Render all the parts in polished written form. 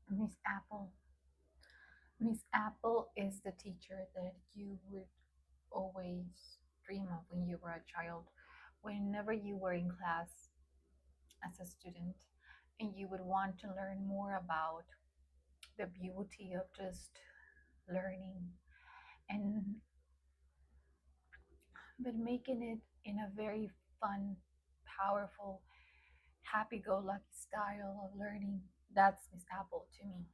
Miss Apple. Miss Apple is the teacher that you would always dream of when you were a child. Whenever you were in class as a student and you would want to learn more about the beauty of just learning and but making it in a very fun, powerful, happy go lucky style of learning. That's Miss Apple to me.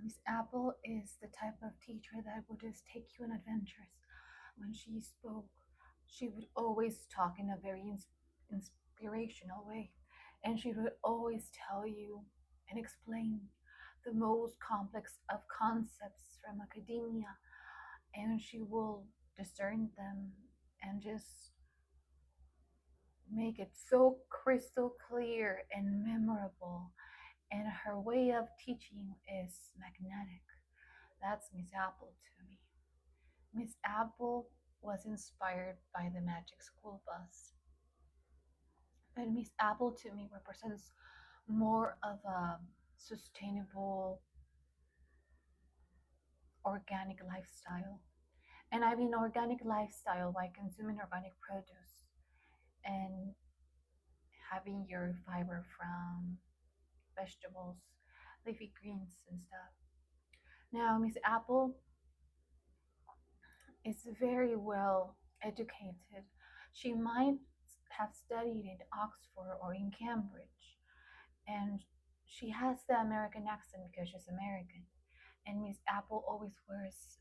Miss Apple is the type of teacher that would just take you on adventures. When she spoke, she would always talk in a very inspirational way, and she would always tell you and explain the most complex of concepts from academia, and she will discern them and just make it so crystal clear and memorable. And her way of teaching is magnetic. That's Miss Apple to me. Miss Apple was inspired by the Magic School Bus. And Miss Apple to me represents more of a sustainable, organic lifestyle. And I mean organic lifestyle by consuming organic produce and having your fiber from vegetables, leafy greens, and stuff. Now, Miss Apple is very well educated. She might have studied in Oxford or in Cambridge, and she has the American accent because she's American. And Miss Apple always wears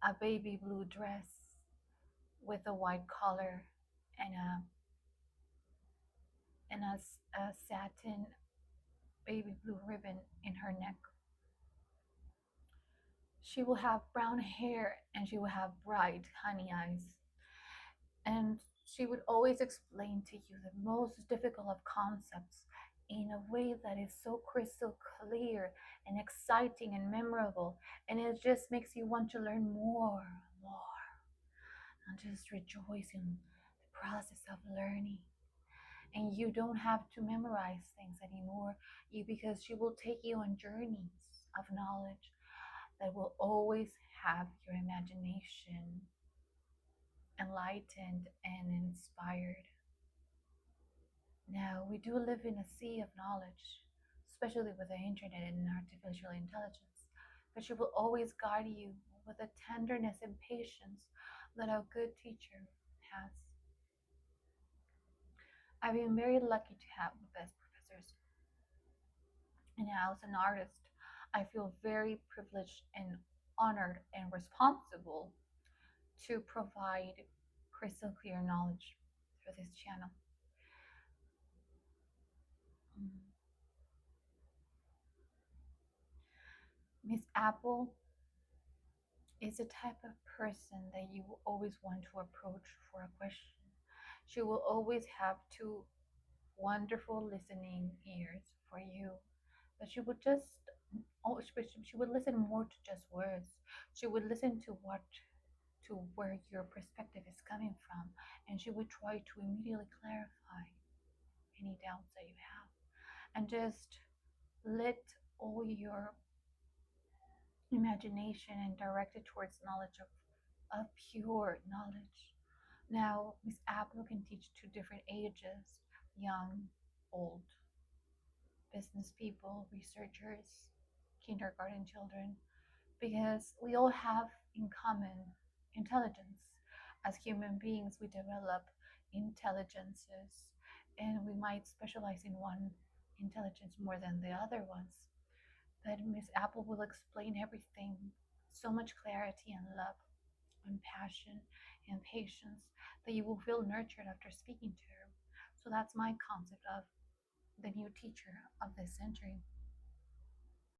a baby blue dress with a white collar and a satin baby blue ribbon in her neck. She will have brown hair and she will have bright honey eyes. And she would always explain to you the most difficult of concepts in a way that is so crystal clear and exciting and memorable. And it just makes you want to learn more, and just rejoice in the process of learning. And you don't have to memorize things anymore, you because she will take you on journeys of knowledge that will always have your imagination enlightened and inspired. Now, we do live in a sea of knowledge, especially with the internet and artificial intelligence, but she will always guide you with the tenderness and patience that a good teacher has. I've been very lucky to have the best professors, and as an artist, I feel very privileged and honored and responsible to provide crystal clear knowledge for this channel. Mm. Miss Apple is a type of person that you will always want to approach for a question. She will always have two wonderful listening ears for you, but she would just she would listen more to just words. She would listen to where your perspective is coming from, and she would try to immediately clarify any doubts that you have, and just let all your imagination and direct it towards knowledge of pure knowledge. Now, Miss Apple can teach to different ages, young, old, business people, researchers, kindergarten children, because we all have in common intelligence. As human beings, we develop intelligences, and we might specialize in one intelligence more than the other ones. But Miss Apple will explain everything, so much clarity and love and passion and patience that you will feel nurtured after speaking to her. So that's my concept of the new teacher of this century.